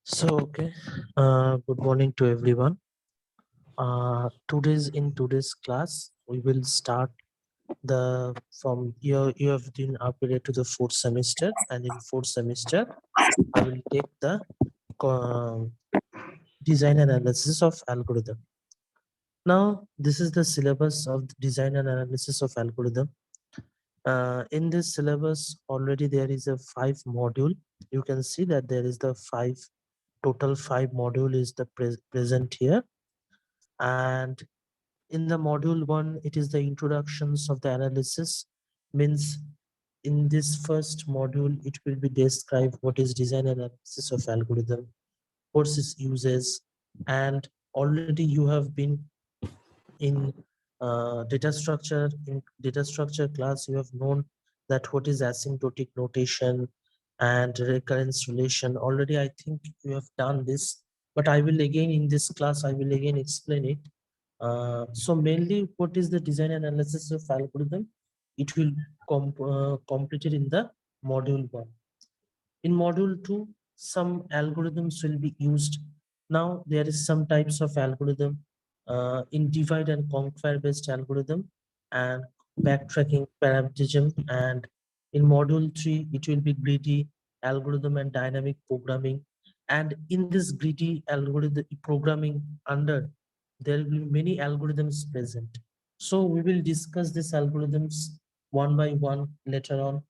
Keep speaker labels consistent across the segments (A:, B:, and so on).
A: Good morning to everyone. In today's class, we will start the from you have been upgraded to the fourth semester, and in fourth semester, I will take the uh, design and analysis of algorithm. Now, this is the syllabus of the design and analysis of algorithm. In this syllabus, already there is a 5 module. You can see that there is the total 5 module is the present here, and in the module 1 it is the introductions of the analysis. Means in this first module it will be described what is design analysis of algorithm, what its uses, and already you have been in data structure class. You have known that what is asymptotic notation and recurrence relation. Already I think you have done this, but I will again in this class I will again explain it. So mainly what is the design analysis of algorithm, it will completed in the module 1. In module 2, some algorithms will be used. Now there is some types of algorithm in divide and conquer based algorithm and backtracking parametism. And in module 3, it will be greedy algorithm and dynamic programming. And in this greedy algorithm programming under, there will be many algorithms present. So we will discuss these algorithms one by one later on.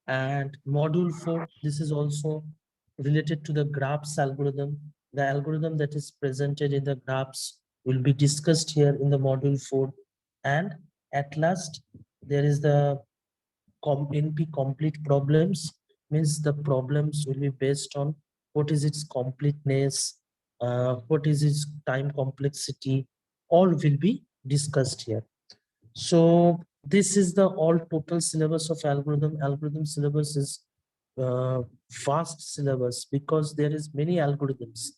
A: And module 4, this is also related to the graphs algorithm. The algorithm that is presented in the graphs will be discussed here in the module 4. And at last, there is the NP complete problems. Means the problems will be based on what is its completeness, what is its time complexity, all will be discussed here. So this is the all total syllabus of algorithm. Algorithm syllabus is vast syllabus because there is many algorithms,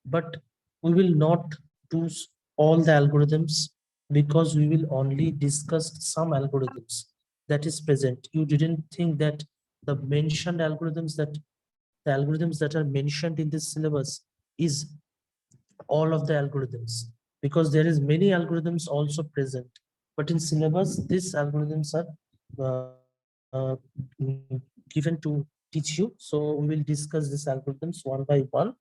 A: but we will not do all the algorithms because we will only discuss some algorithms that is present. You didn't think that the mentioned algorithms, that the algorithms that are mentioned in this syllabus is all of the algorithms, because there is many algorithms also present, but in syllabus these algorithms are given to teach you. So we will discuss these algorithms one by one.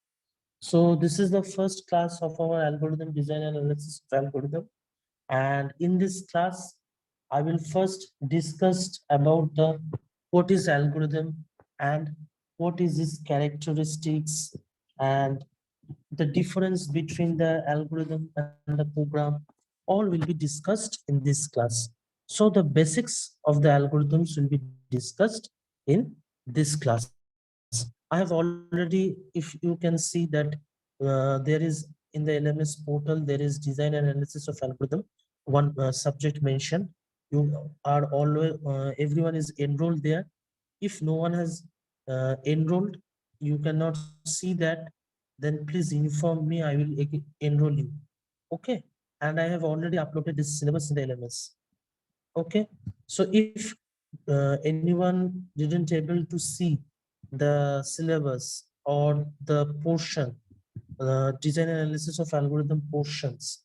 A: So this is the first class of our algorithm design and analysis of algorithm. And in this class I will first discuss about the what is algorithm and what is its characteristics, and the difference between the algorithm and the program, all will be discussed in this class. So the basics of the algorithms will be discussed in this class. I have already, if you can see that there is in the LMS portal, there is design and analysis of algorithm, one subject mentioned. You are always, everyone is enrolled there. If no one has enrolled, you cannot see that, then please inform me, I will enroll you. Okay. And I have already uploaded this syllabus in the LMS. Okay. So if anyone didn't able to see the syllabus or the portion, design analysis of algorithm portions,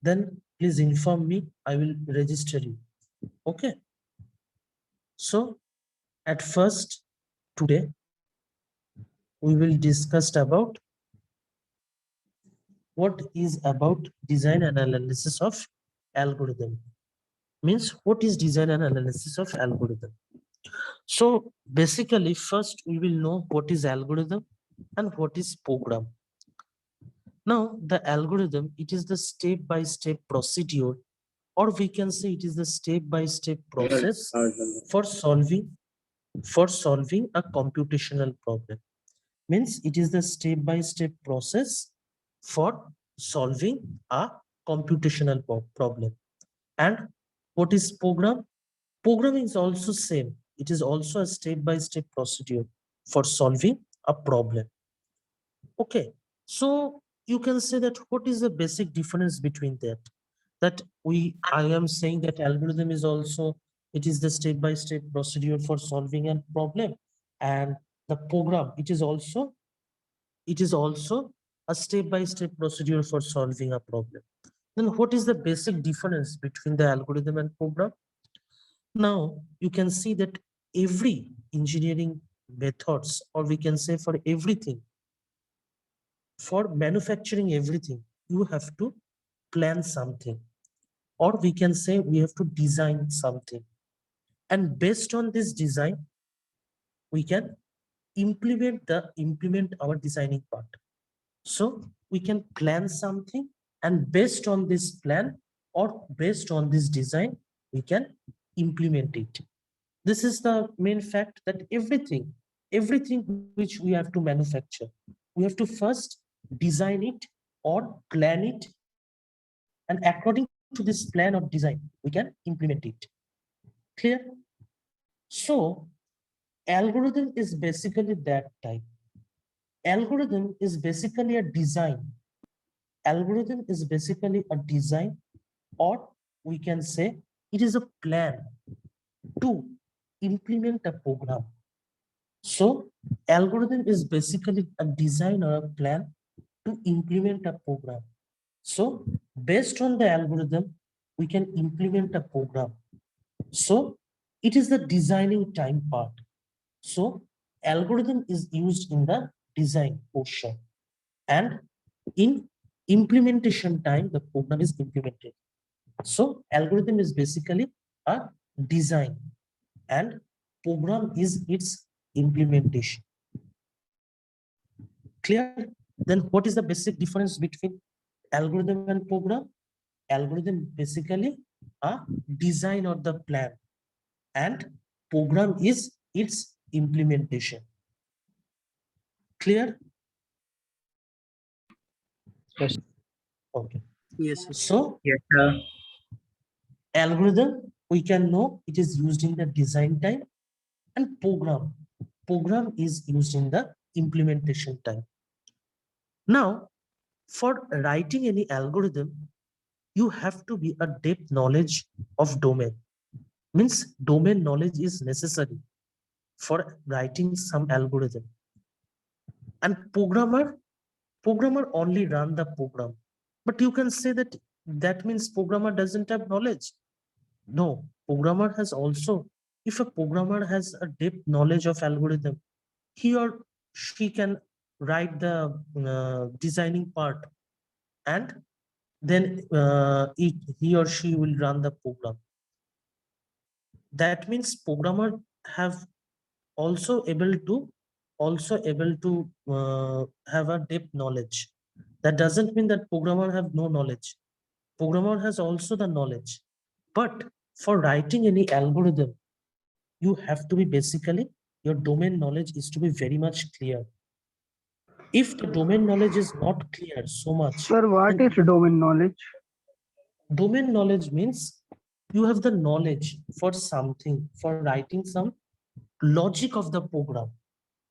A: then please inform me, I will register you. Okay. So at first, today we will discuss about what is about design and analysis of algorithm. Means what is design and analysis of algorithm. So basically first we will know what is algorithm and what is program. Now the algorithm, it is the step by step procedure, or we can say it is the step by step process for solving a computational problem. Means it is the step by step process for solving a computational problem. And what is program? Programming is also same. It is also a step by step procedure for solving a problem. Okay. So you can say that what is the basic difference between that? That I am saying that algorithm is also, it is the step by step procedure for solving a problem, and the program, it is also it is also a step-by-step procedure for solving a problem. Then what is the basic difference between the algorithm and program? Now you can see that every engineering methods, or we can say for everything, for manufacturing everything, you have to plan something, or we can say we have to design something. And based on this design, we can implement our designing part. So we can plan something, and based on this plan or based on this design, we can implement it. This is the main fact that everything which we have to manufacture, we have to first design it or plan it, and according to this plan of design, we can implement it. Clear? So algorithm is basically that type. Algorithm is basically a design. Algorithm is basically a design, or we can say it is a plan to implement a program. So algorithm is basically a design or a plan to implement a program. So based on the algorithm, we can implement a program. So it is the designing time part. So algorithm is used in the design portion, and in implementation time, the program is implemented. So algorithm is basically a design, and program is its implementation. Clear? Then what is the basic difference between algorithm and program? Algorithm basically a design or the plan, and program is its implementation. Clear?
B: Yes.
A: Okay.
C: Yes, sir.
A: So
B: Yes, sir.
A: algorithm, we can know it is used in the design time, and program is used in the implementation time. Now, for writing any algorithm, you have to be a depth knowledge of domain. Means domain knowledge is necessary for writing some algorithm. And programmer only run the program. But you can say that that means programmer doesn't have knowledge. No, programmer has also, if a programmer has a depth knowledge of algorithm, he or she can write the designing part, and then he or she will run the program. That means programmer have also able to have a depth knowledge. That doesn't mean that programmer have no knowledge. Programmer has also the knowledge. But for writing any algorithm, you have to be basically, your domain knowledge is to be very much clear. If the domain knowledge is not clear so much,
C: Sir, what
A: then
C: is domain knowledge?
A: domain knowledge means you have the knowledge for something, for writing some logic of the program.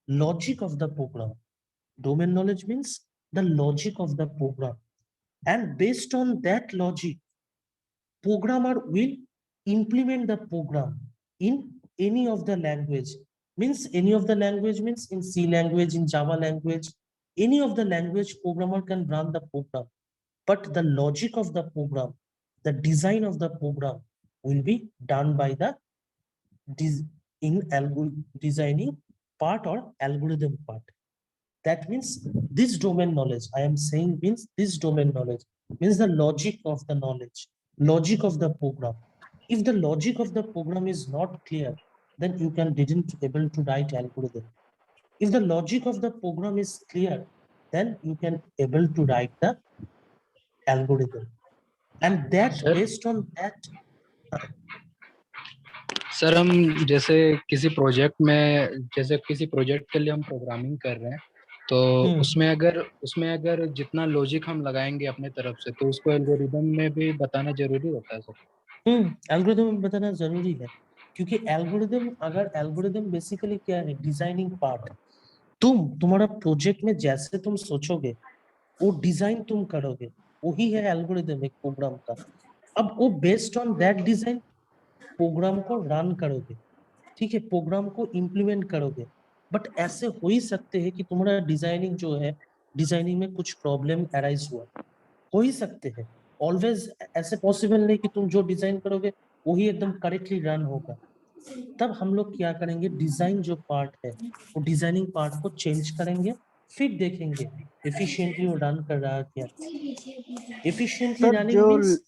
A: Logic of the program. Domain knowledge means the logic of the program. And based on that logic, programmer will implement the program in any of the language. Means any of the language means in C language, in Java language, any of the language programmer can run the program. But the logic of the program, the design of the program will be done by the designing part or algorithm part. That means this domain knowledge, I am saying means this domain knowledge means the logic of the knowledge, logic of the program. If the logic of the program is not clear, then you didn't able to write algorithm. If the logic of the program is clear, then you can able to write the algorithm. And that
B: Sir?
A: based on that,
B: sir हम जैसे किसी project के लिए हम programming कर रहे हैं, तो उसमें अगर जितना लॉजिक हम लगाएंगे अपने तरफ से, तो उसको एल्गोरिदम में भी बताना जरूरी होता है सर।
A: एल्गोरिदम बताना जरूरी है, क्योंकि एल्गोरिदम बेसिकली क्या है, डिजाइनिंग पार्ट। तुम्हारा प्रोजेक्ट में जैसे तुम सोचोगे वो डिजाइन तुम करोगे, वही है एल्गोरिदम एक प्रोग्राम का। अब वो based on that design program को रन करोगे, ठीक है, प्रोग्राम को इम्प्लीमेंट करोगे। बट ऐसे हो ही सकते हैं कि तुम्हारा डिजाइनिंग जो है डिजाइनिंग में कुछ प्रॉब्लम अराइज हुआ, हो ही सकते हैं, ऑलवेज ऐसे पॉसिबल नहीं कि तुम जो डिजाइन करोगे वही एकदम करेक्टली रन होगा। तब हम लोग क्या करेंगे, डिजाइन जो पार्ट है वो डिजाइनिंग पार्ट को चेंज करेंगे, फिर देखेंगे एफिशिएंटली वो रन कर रहा है क्या। एफिशिएंटली
C: सर
A: रनिंग
C: जो
A: मींस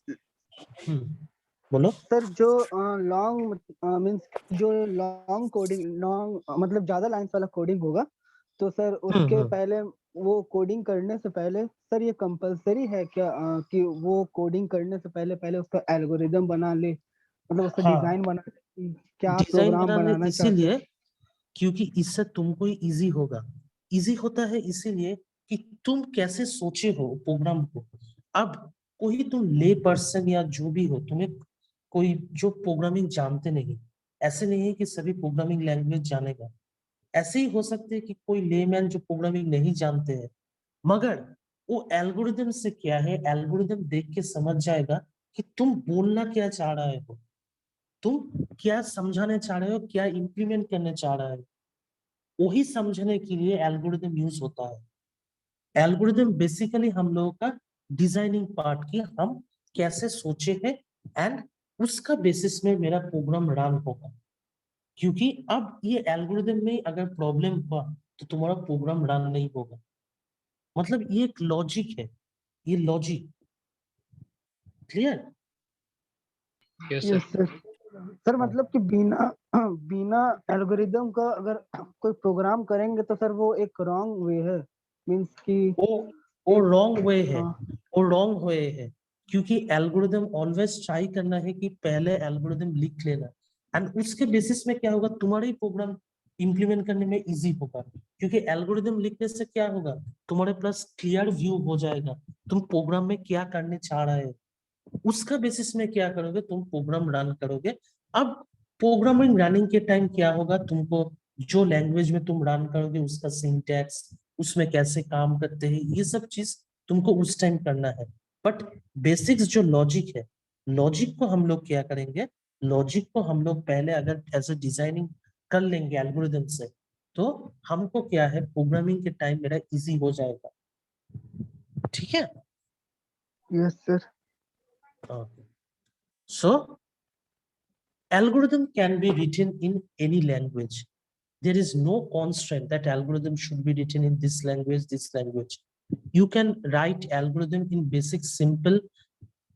A: बोलो।
C: सर जो लॉन्ग मींस जो लॉन्ग कोडिंग लॉन्ग मतलब ज्यादा लाइंस वाला कोडिंग होगा, तो सर उसके पहले वो कोडिंग करने से पहले सर ये कंपलसरी है क्या कि वो कोडिंग करने से पहले पहले उसका एल्गोरिदम बना ले, मतलब उसका
A: हाँ,
C: डिजाइन बना ले कि क्या
A: डिजाइन
C: प्रोग्राम
A: बनाने
C: बनाना चाहते हैं।
A: इसीलिए क्योंकि इससे तुमको इजी होगा। इजी होता है इसीलिए कि तुम कैसे सोचे हो प्रोग्राम को। अब कोई तुम ले पर्सन या जो भी हो, तुम्हें कोई जो प्रोग्रामिंग जानते नहीं, ऐसे नहीं है कि सभी प्रोग्रामिंग लैंग्वेज जानेगा। ऐसे ही हो सकते है कि कोई लेमैन जो प्रोग्रामिंग नहीं जानते हैं, मगर वो एल्गोरिदम से क्या है, एल्गोरिदम देख के समझ जाएगा कि तुम बोलना क्या चाह रहे हो, तुम क्या समझाने चाह रहे हो, क्या इंप्लीमेंट करने चाह रहे हो। वही समझने के लिए एल्गोरिदम यूज होता है। एल्गोरिदम बेसिकली हम लोगों का डिजाइनिंग पार्ट की हम कैसे सोचे हैं, एंड उसका बेसिस में मेरा प्रोग्राम रन होगा। क्योंकि अब ये एल्गोरिदम में अगर प्रॉब्लम हुआ तो तुम्हारा प्रोग्राम रन नहीं होगा। मतलब ये एक लॉजिक है, ये logic clear.
B: Yes
C: yes
B: sir.
C: Sir. Sir मतलब कि बिना बिना एल्गोरिदम का अगर कोई प्रोग्राम करेंगे तो सर वो एक रॉन्ग वे है, मींस कि
A: वो वो
C: एक
A: रॉन्ग वे है,
C: हाँ
A: वो रॉन्ग वे है। क्योंकि एल्गोरिदम ऑलवेज ट्राई करना है कि पहले एल्गोरिदम लिख लेना, एंड उसके बेसिस में क्या होगा, तुम्हारा ही प्रोग्राम इंप्लीमेंट करने में इजी होगा। क्योंकि एल्गोरिदम लिखने से क्या होगा, तुम्हारे पास क्लियर व्यू हो जाएगा तुम प्रोग्राम में क्या करने चाह रहे हो। उसका बेसिस में क्या करोगे, तुम प्रोग्राम रन करोगे। अब प्रोग्रामिंग रनिंग के टाइम क्या होगा, तुमको जो लैंग्वेज में तुम रन करोगे उसका सिंटैक्स, उसमें कैसे काम करते हैं, ये सब चीज तुमको उस टाइम करना है। बट बेसिक्स जो लॉजिक है, लॉजिक को हम लोग क्या करेंगे, लॉजिक को हम लोग पहले अगर ऐसे डिजाइनिंग कर लेंगे एल्गोरिदम से, तो हमको क्या है, प्रोग्रामिंग के टाइम मेरा इजी हो जाएगा। ठीक है।
C: Yes sir.
A: So algorithm can be written in any language. There is no constraint that algorithm should be written in this language, this language. You can write algorithm in basic simple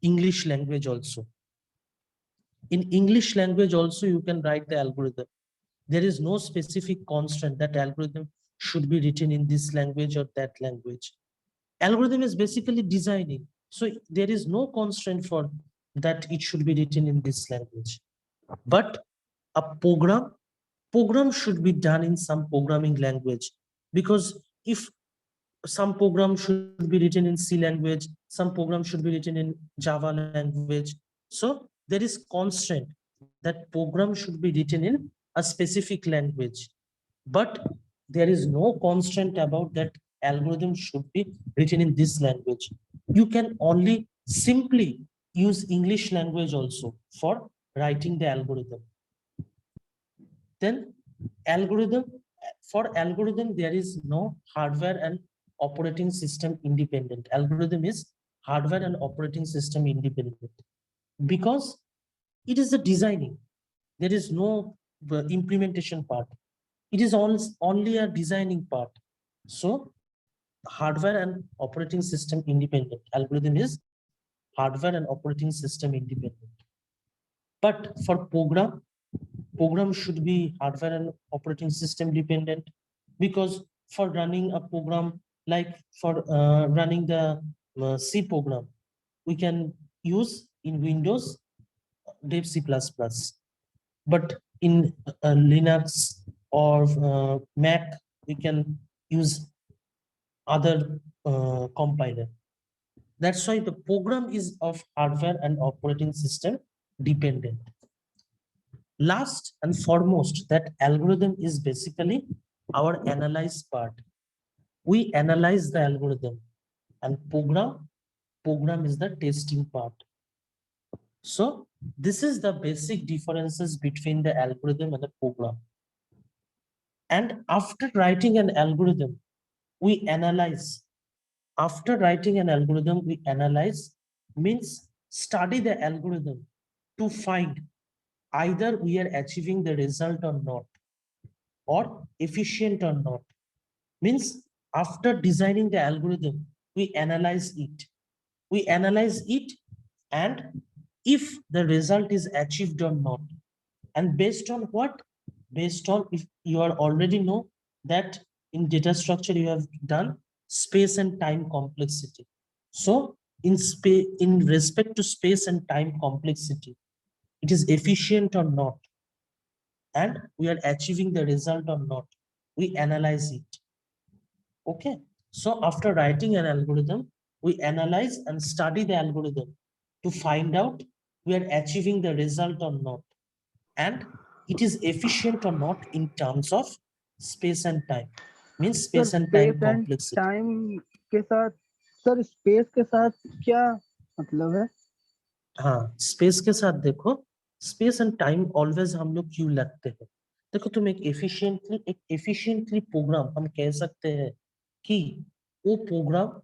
A: English language also. In English language also you can write the algorithm. There is no specific constraint that algorithm should be written in this language or that language. Algorithm is basically designing. So there is no constraint for that it should be written in this language. But a program should be done in some programming language, because if some program should be written in C language, some program should be written in Java language. So there is constraint that program should be written in a specific language, but there is no constraint about that algorithm should be written in this language. You can only simply use English language also for writing the algorithm. Then algorithm, for algorithm there is no hardware and operating system independent. Algorithm is hardware and operating system independent, because it is the designing. There is no implementation part. It is only a designing part. So hardware and operating system independent. Algorithm is hardware and operating system independent. But for program should be hardware and operating system dependent, because for running a program, like for running the C program, we can use in Windows Dev C++, but in Linux or Mac we can use other compiler. That's why the program is of hardware and operating system dependent. Last and foremost, that algorithm is basically our analyze part. We analyze the algorithm, and program is the testing part. So this is the basic differences between the algorithm and the program. And after writing an algorithm, we analyze After writing an algorithm, we analyze, means study the algorithm to find either we are achieving the result or not, or efficient or not. Means after designing the algorithm, we analyze it. We analyze it, and if the result is achieved or not. And based on what? Based on, if you are already know that in data structure you have done space and time complexity. So in space, in respect to space and time complexity, it is efficient or not, and we are achieving the result or not. We analyze it. Okay. So after writing an algorithm, we analyze and study the algorithm to find out we are achieving the result or not, and it is efficient or not in terms of space and time. Means
C: sir
A: space and time
C: space and
A: complexity.
C: Time के साथ, sir space के साथ क्या मतलब है?
A: हाँ, space के साथ देखो, स्पेस एंड टाइम ऑलवेज हम लोग क्यों लगते हैं? देखो, तुम एक एफिशिएंटली प्रोग्राम हम कह सकते हैं कि वो प्रोग्राम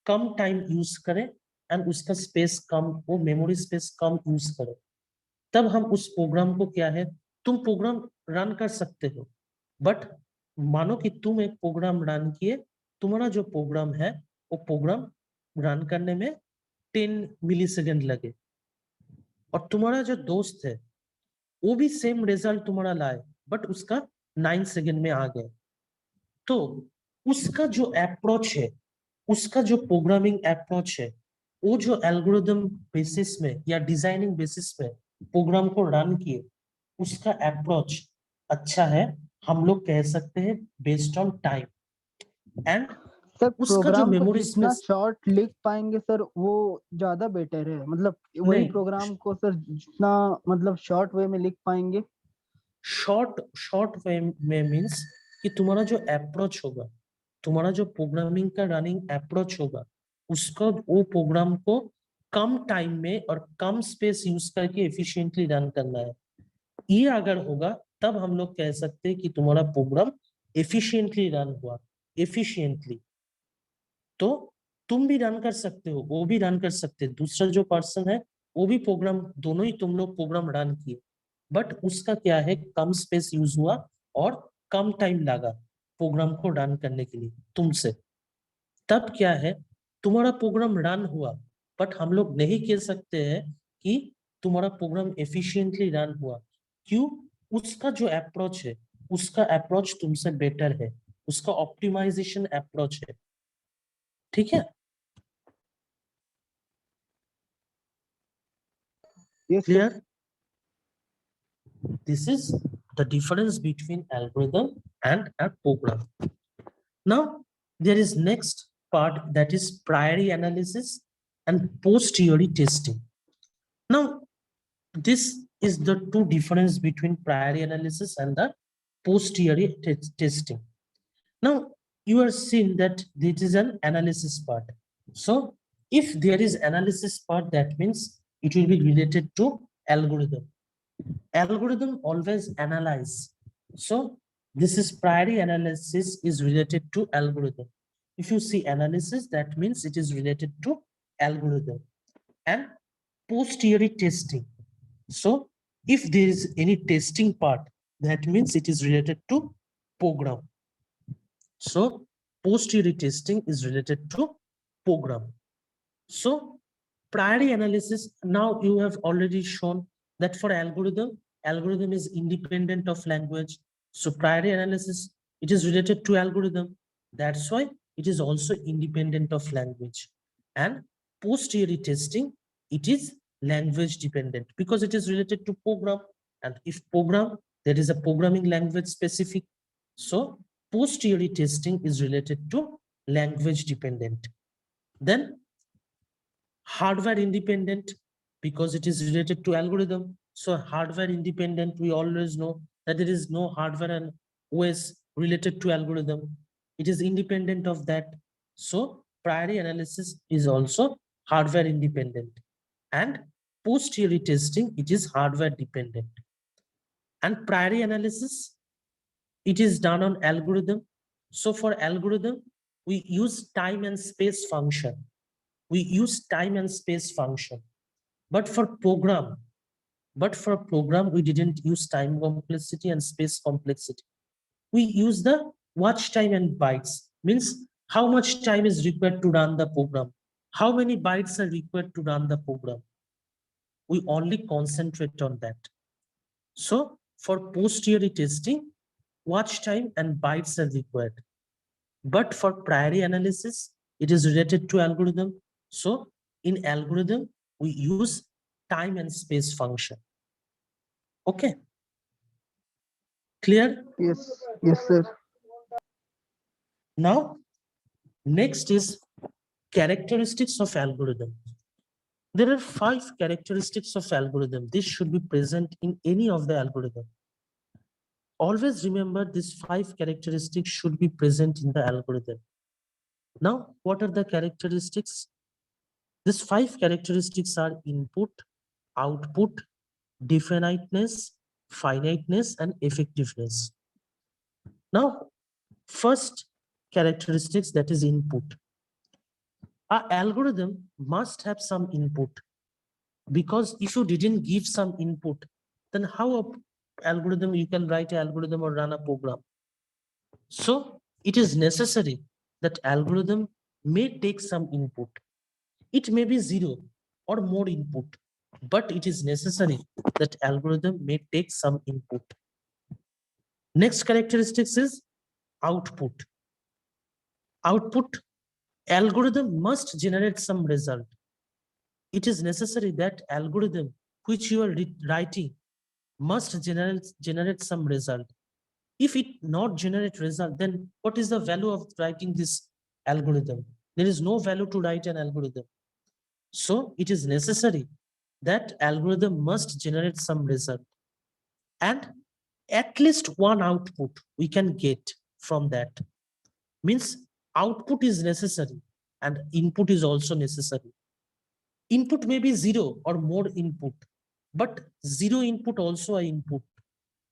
A: कम टाइम यूज करे एंड उसका स्पेस कम, वो मेमोरी स्पेस कम यूज करे, तब हम उस प्रोग्राम को क्या है, तुम प्रोग्राम रन कर सकते हो, बट मानो कि तुम एक प्रोग्राम रन किए, तुम्हारा जो प्रोग्राम है वो प्रोग्राम रन करने में 10 मिली सेकेंड लगे, और तुम्हारा जो दोस्त है वो भी सेम रिजल्ट तुम्हारा लाए, बट उसका 9 सेकेंड में आ गया। तो उसका जो अप्रोच है, उसका जो प्रोग्रामिंग अप्रोच है, वो जो एल्गोरिदम बेसिस में या डिजाइनिंग बेसिस में प्रोग्राम को रन किए, उसका अप्रोच अच्छा है, हम लोग कह सकते हैं based on time. And
C: sir
A: उसका जो
C: प्रोग्राम को
A: मेमोरी
C: जितना
A: स्पेस,
C: शॉर्ट लिख पाएंगे सर वो ज्यादा बेटर है, मतलब वही
A: नहीं,
C: प्रोग्राम को सर जितना मतलब शॉर्ट वे में लिख पाएंगे।
A: शॉर्ट वे में मीन्स कि तुम्हारा जो अप्रोच होगा, तुम्हारा जो प्रोग्रामिंग का रनिंग अप्रोच होगा, उसका वो प्रोग्राम को कम टाइम में और कम स्पेस यूज करके एफिशिएंटली रन करना है। ये अगर होगा तब हम लोग कह सकते हैं कि तुम्हारा प्रोग्राम एफिशिएंटली रन हुआ। एफिशिएंटली तो तुम भी रन कर सकते हो, वो भी रन कर सकते हैं, दूसरा जो पर्सन है वो भी प्रोग्राम, दोनों ही तुम लोग प्रोग्राम रन किए, बट उसका क्या है, कम स्पेस यूज हुआ और कम टाइम लगा प्रोग्राम को रन करने के लिए तुमसे। तब क्या है, तुम्हारा प्रोग्राम रन हुआ, बट हम लोग नहीं कह सकते हैं कि तुम्हारा प्रोग्राम एफिशिएंटली रन हुआ। क्यों? उसका जो अप्रोच है, उसका अप्रोच तुमसे बेटर है, उसका ऑप्टिमाइजेशन अप्रोच है। ठीक है,
C: yes sir.
A: Clear? This is the difference between algorithm and a program. Now, there is next part, that is priori analysis and posteriori testing. Now, this is the two difference between priori analysis and the posteriori testing. Now, you are seeing that this is an analysis part. So, if there is analysis part, that means it will be related to algorithm. Algorithm always analyze. So this is priori analysis is related to algorithm. If you see analysis, that means it is related to algorithm. And posteriori testing. So if there is any testing part, that means it is related to program. So posteriori testing is related to program. So priori analysis, now you have already shown that for algorithm is independent of language. So priori analysis, it is related to algorithm. That's why it is also independent of language. And posteriori testing, it is language dependent because it is related to program. And if program, there is a programming language specific. So posteriori testing is related to language dependent. Then hardware independent because it is related to algorithm. So hardware independent, we always know that there is no hardware and OS related to algorithm. It is independent of that. So priori analysis is also hardware independent, and posteriori testing, it is hardware dependent. And priori analysis, it is done on algorithm. So for algorithm, we use time and space function. We use time and space function. But for program, we didn't use time complexity and space complexity. We use the watch time and bytes, means how much time is required to run the program, how many bytes are required to run the program. We only concentrate on that. So for posteriori testing, watch time and bytes are required. But for priori analysis, it is related to algorithm. So in algorithm, we use time and space function. Okay. Clear?
C: Yes, yes, sir.
A: Now, next is characteristics of algorithm. There are 5 characteristics of algorithm. This should be present in any of the algorithm. Always remember these 5 characteristics should be present in the algorithm. Now, what are the characteristics? These 5 characteristics are input, output, definiteness, finiteness, and effectiveness. Now, first characteristics, that is input. Our algorithm must have some input, because if you didn't give some input, then how a algorithm you can write an algorithm or run a program? So it is necessary that algorithm may take some input. It may be 0 or more input, but it is necessary that algorithm may take some input. Next characteristics is output. Output, algorithm must generate some result. It is necessary that algorithm which you are writing must generate some result. If it not generate result, then what is the value of writing this algorithm? There is no value to write an algorithm. So it is necessary that algorithm must generate some result, and at least one output we can get from that. Means output is necessary and input is also necessary. Input may be 0 or more input, but 0 input also an input.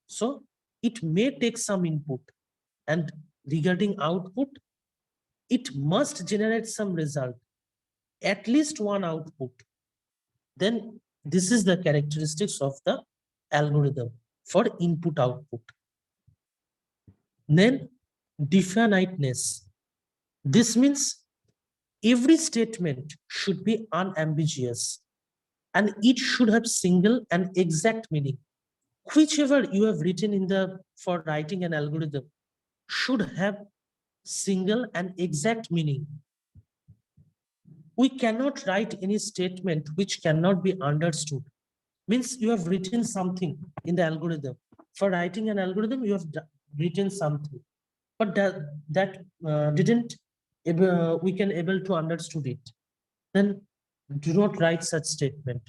A: So it may take some input, and regarding output, it must generate some result, at least one output. Then this is the characteristics of the algorithm for input output. Then definiteness. This means every statement should be unambiguous and it should have single and exact meaning. Whichever you have written in the for writing an algorithm should have single and exact meaning. We cannot write any statement which cannot be understood. Means you have written something in the algorithm. For writing an algorithm, you have written something, but that didn't we can able to understood it. Then do not write such statement,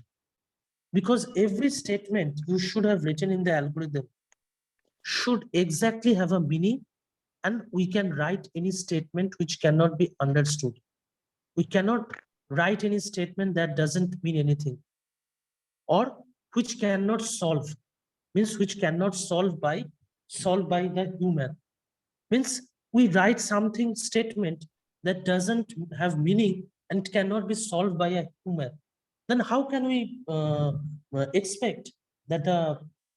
A: because every statement you should have written in the algorithm should exactly have a meaning, and we can write any statement which cannot be understood. We cannot write any statement that doesn't mean anything, or which cannot solve, means which cannot solve by the human. Means we write something statement that doesn't have meaning and cannot be solved by a human. Then how can we expect that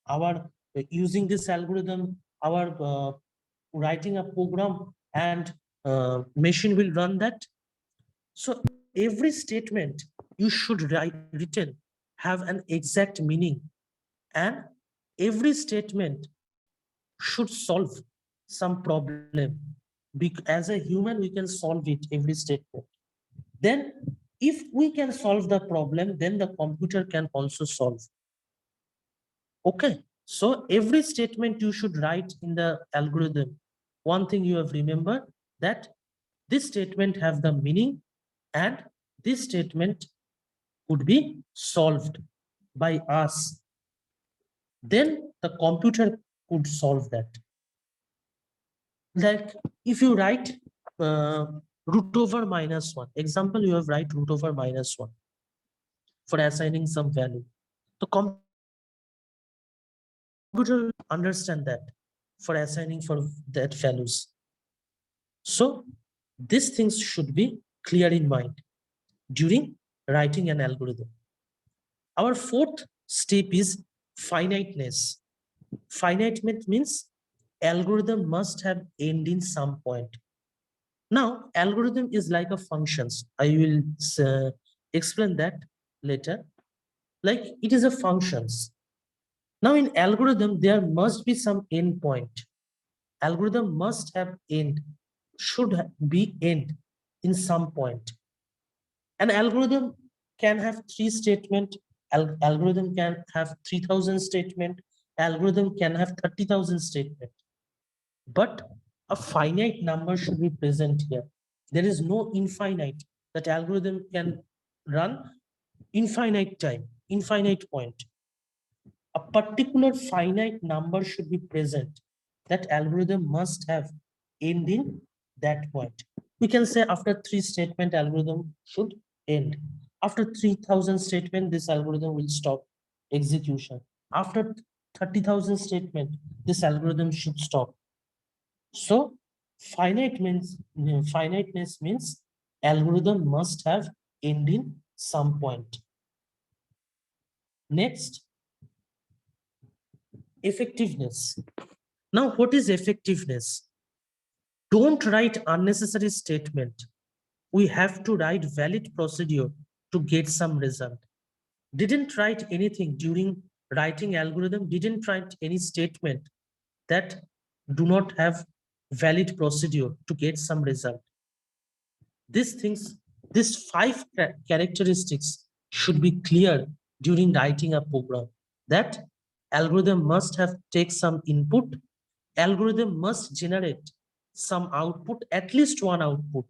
A: our using this algorithm, our writing a program and machine will run that? So every statement you should write written have an exact meaning, and every statement should solve some problem. As a human, we can solve it, every statement. Then if we can solve the problem, then the computer can also solve. Okay, so every statement you should write in the algorithm. One thing you have remembered, that this statement have the meaning, and this statement could be solved by us. Then the computer could solve that. Like if you write root over -1, example, you have write root over -1 for assigning some value. The computer will understand that for assigning for that values. So These things should be clear in mind during writing an algorithm. Our fourth step is finiteness. Finiteness means algorithm must have end in some point. Now, algorithm is like a functions. I will explain that later. Like it is a functions. Now in algorithm, there must be some end point. Algorithm must have end, be end in some point. An algorithm can have 3 statement, algorithm can have 3000 statement, algorithm can have 30,000 statement. But a finite number should be present here. There is no infinite, that algorithm can run infinite time, infinite point. A particular finite number should be present. That algorithm must have end in that point. We can say after 3 statement algorithm should end. After 3000 statement, this algorithm will stop execution. After 30,000 statement, this algorithm should stop. So finiteness means algorithm must have end in some point. Next, effectiveness. Now, what is effectiveness? Don't write unnecessary statement. We have to write valid procedure to get some result. Didn't write anything during writing algorithm, didn't write any statement that do not have valid procedure to get some result. These 5 characteristics should be clear during writing a program. That algorithm must have take some input, algorithm must generate some output, at least one output.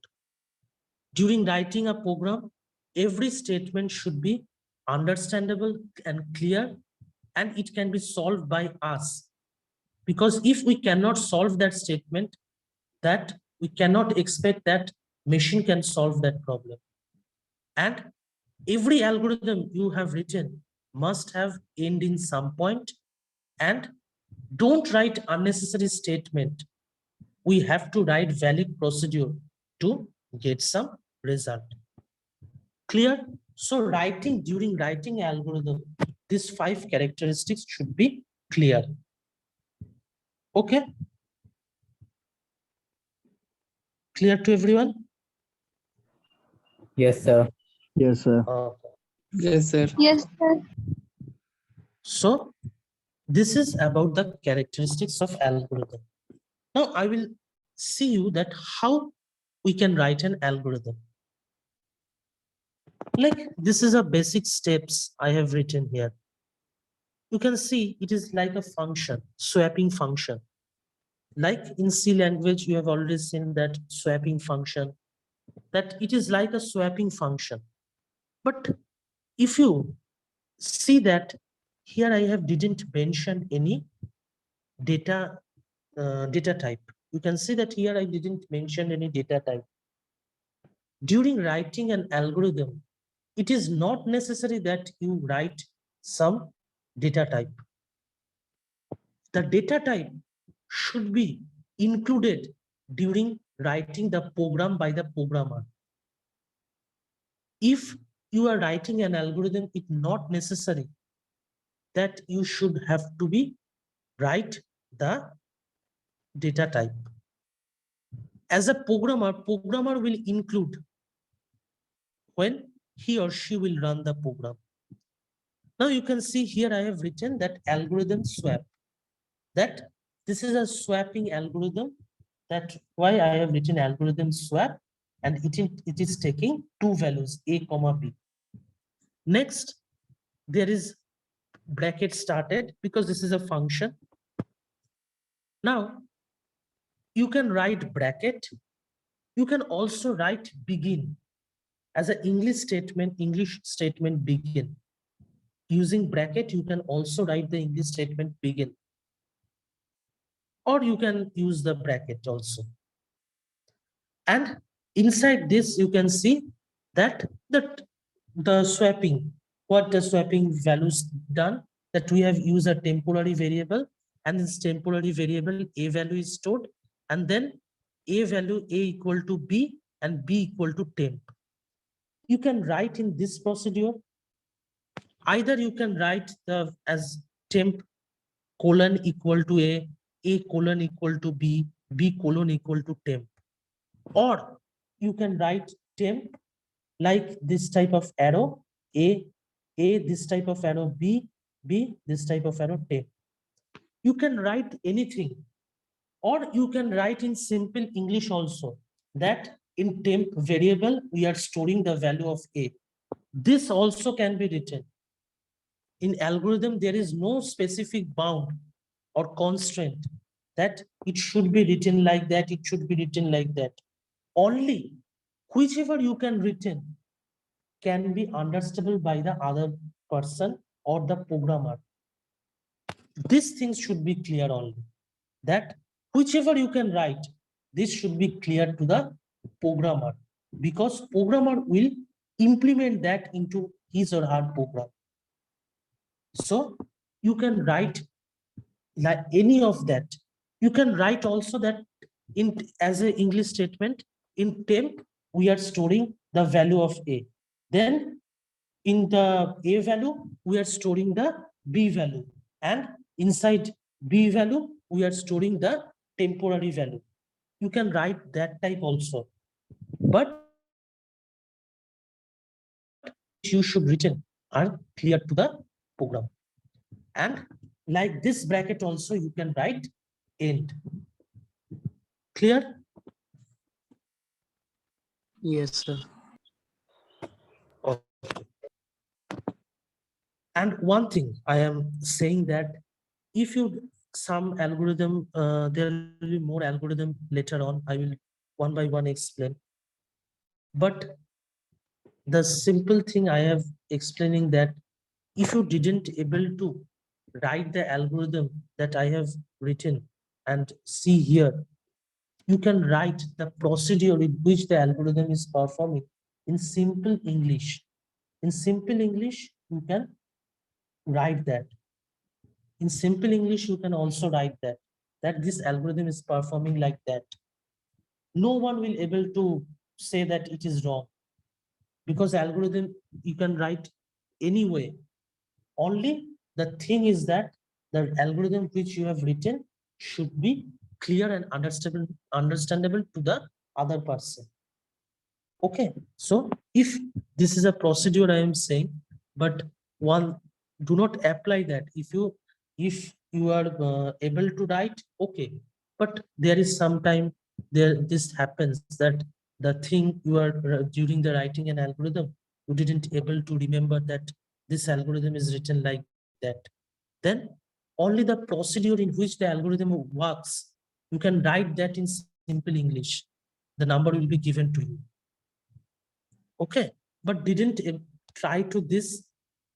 A: During writing a program, every statement should be understandable and clear, and it can be solved by us. Because if we cannot solve that statement, that we cannot expect that machine can solve that problem. And every algorithm you have written must have end in some point, and don't write unnecessary statement. We have to write valid procedure to get some result. Clear? So during writing algorithm, these 5 characteristics should be clear. Okay? Clear to everyone?
D: Yes, sir.
C: Yes, sir.
B: Yes, sir.
E: Yes, sir.
A: So this is about the characteristics of algorithm. Now I will see you that how we can write an algorithm. Like this is a basic steps I have written here. You can see it is like a function, swapping function. Like in C language, you have already seen that swapping function, that it is like a swapping function. But if you see that here I have didn't mention any data type. You can see that here I didn't mention any data type. During writing an algorithm, it is not necessary that you write some data type. The data type should be included during writing the program by the programmer. If you are writing an algorithm, it's not necessary that you should have to be write the data type. As a programmer will include when he or she will run the program. Now you can see here I have written that algorithm swap. That this is a swapping algorithm. That's why I have written algorithm swap, and it is taking 2 values, a comma b. Next, there is bracket started because this is a function. Now you can write bracket. You can also write begin as an English statement begin. Using bracket, you can also write the English statement begin. Or you can use the bracket also. And inside this, you can see that the swapping, what the swapping values done, that we have used a temporary variable, and this temporary variable a value is stored, and then A value A equal to B and B equal to temp. You can write in this procedure. Either you can write the as temp colon equal to A colon equal to B colon equal to temp. Or you can write temp like this type of arrow, A, this type of arrow, B, this type of arrow, temp. You can write anything, or you can write in simple English also, that in temp variable, we are storing the value of A. This also can be written. In algorithm, there is no specific bound or constraint that it should be written like that, it should be written like that. Only whichever you can written can be understandable by the other person or the programmer. These things should be clear only. That whichever you can write, this should be clear to the programmer, because programmer will implement that into his or her program. So you can write like any of that. You can write also that in as an English statement, in temp, we are storing the value of A. Then in the A value, we are storing the B value. And inside B value, we are storing the temporary value. You can write that type also. But you should written are clear to the program. And like this bracket also, you can write end. Clear?
D: Yes, sir.
A: And one thing I am saying that if you some algorithm, there will be more algorithm later on. I will one by one explain. But the simple thing I have explaining that if you didn't able to write the algorithm that I have written and see here, you can write the procedure in which the algorithm is performing in simple English. In simple English, you can write that. In simple English, you can also write that this algorithm is performing like that. No one will able to say that it is wrong, because algorithm you can write anyway. Only the thing is that the algorithm which you have written should be clear and understandable to the other person. Okay, so if this is a procedure I am saying, but one do not apply that. If you are able to write, okay, but there is sometime there this happens that the thing you are during the writing an algorithm, you didn't able to remember that this algorithm is written like that. Then only the procedure in which the algorithm works, you can write that in simple English. The number will be given to you. Okay, but didn't try to this,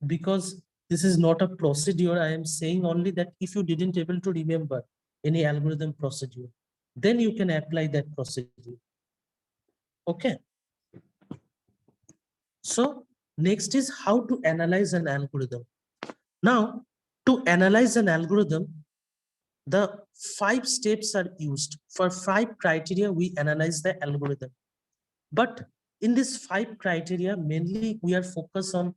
A: because this is not a procedure. I am saying only that if you didn't able to remember any algorithm procedure, then you can apply that procedure. Okay. So next is how to analyze an algorithm. Now, to analyze an algorithm, the 5 steps are used. For 5 criteria, we analyze the algorithm. But in this 5 criteria, mainly we are focused on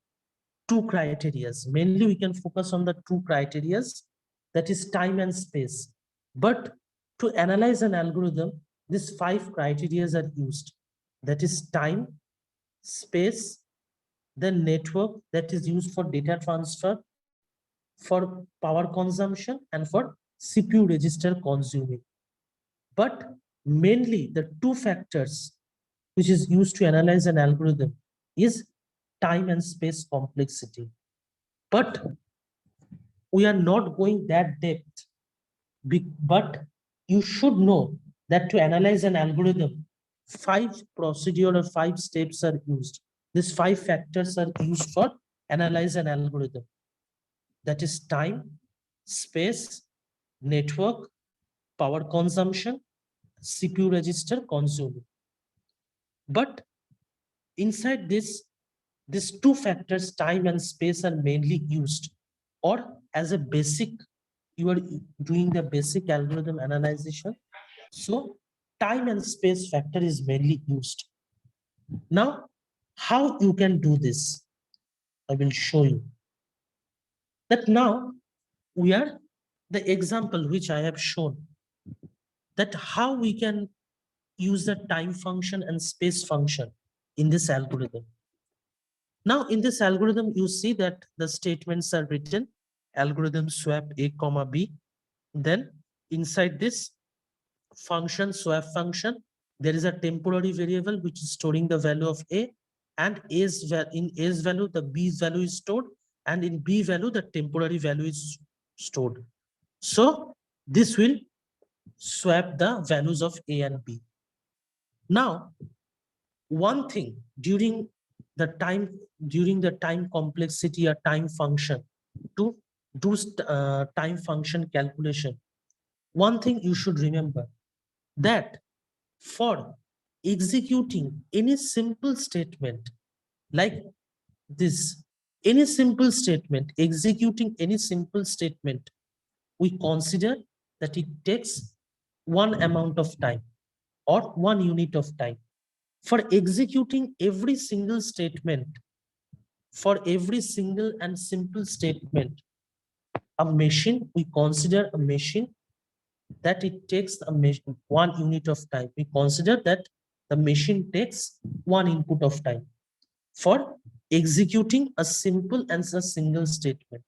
A: 2 criteria. Mainly we can focus on the 2 criteria, that is time and space. But to analyze an algorithm, these 5 criteria are used. That is time, space, the network that is used for data transfer, for power consumption, and for CPU register consuming. But mainly the 2 factors which is used to analyze an algorithm is time and space complexity. But we are not going that depth. But you should know that to analyze an algorithm, 5 procedure or 5 steps are used. These 5 factors are used for analyze an algorithm. That is time, space, network, power consumption, CPU register consuming. But inside this, these 2 factors, time and space, are mainly used, or as a basic, you are doing the basic algorithm analysis. So time and space factor is mainly used. Now, how you can do this? I will show you. That now we are the example which I have shown, that how we can use the time function and space function in this algorithm. Now in this algorithm, you see that the statements are written, algorithm swap A comma B. Then inside this function, swap function, there is a temporary variable which is storing the value of A, and in A's value, the B's value is stored, and in B value, the temporary value is stored. So this will swap the values of A and B. Now, one thing during the time complexity or time function, to do time function calculation, one thing you should remember, that for executing any simple statement like this, executing any simple statement, we consider that it takes one amount of time or 1 unit of time. For executing every single statement, for every single and simple statement, a machine, we consider a machine that it takes 1 unit of time. We consider that the machine takes 1 input of time for executing a simple and a single statement.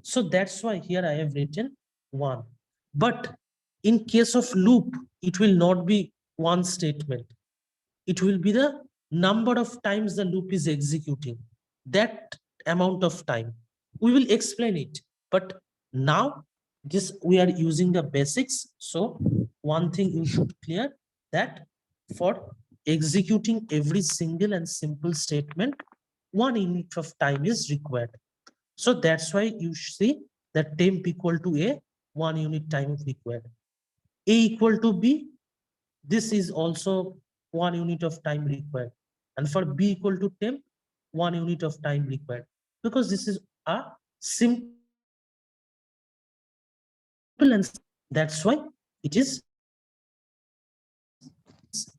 A: So that's why here I have written 1. But in case of loop, it will not be one statement. It will be the number of times the loop is executing, that amount of time. We will explain it, but now this we are using the basics. So one thing you should clear, that for executing every single and simple statement, 1 unit of time is required. So that's why you see that temp equal to A, 1 unit time is required. A equal to B, this is also 1 unit of time required. And for B equal to temp, 1 unit of time required. Because this is a simple, and that's why it is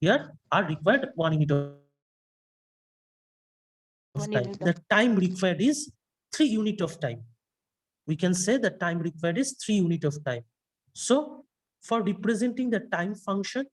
A: here are required 1 unit of time. The time required is 3 unit of time. We can say the time required is 3 unit of time. So for representing the time function,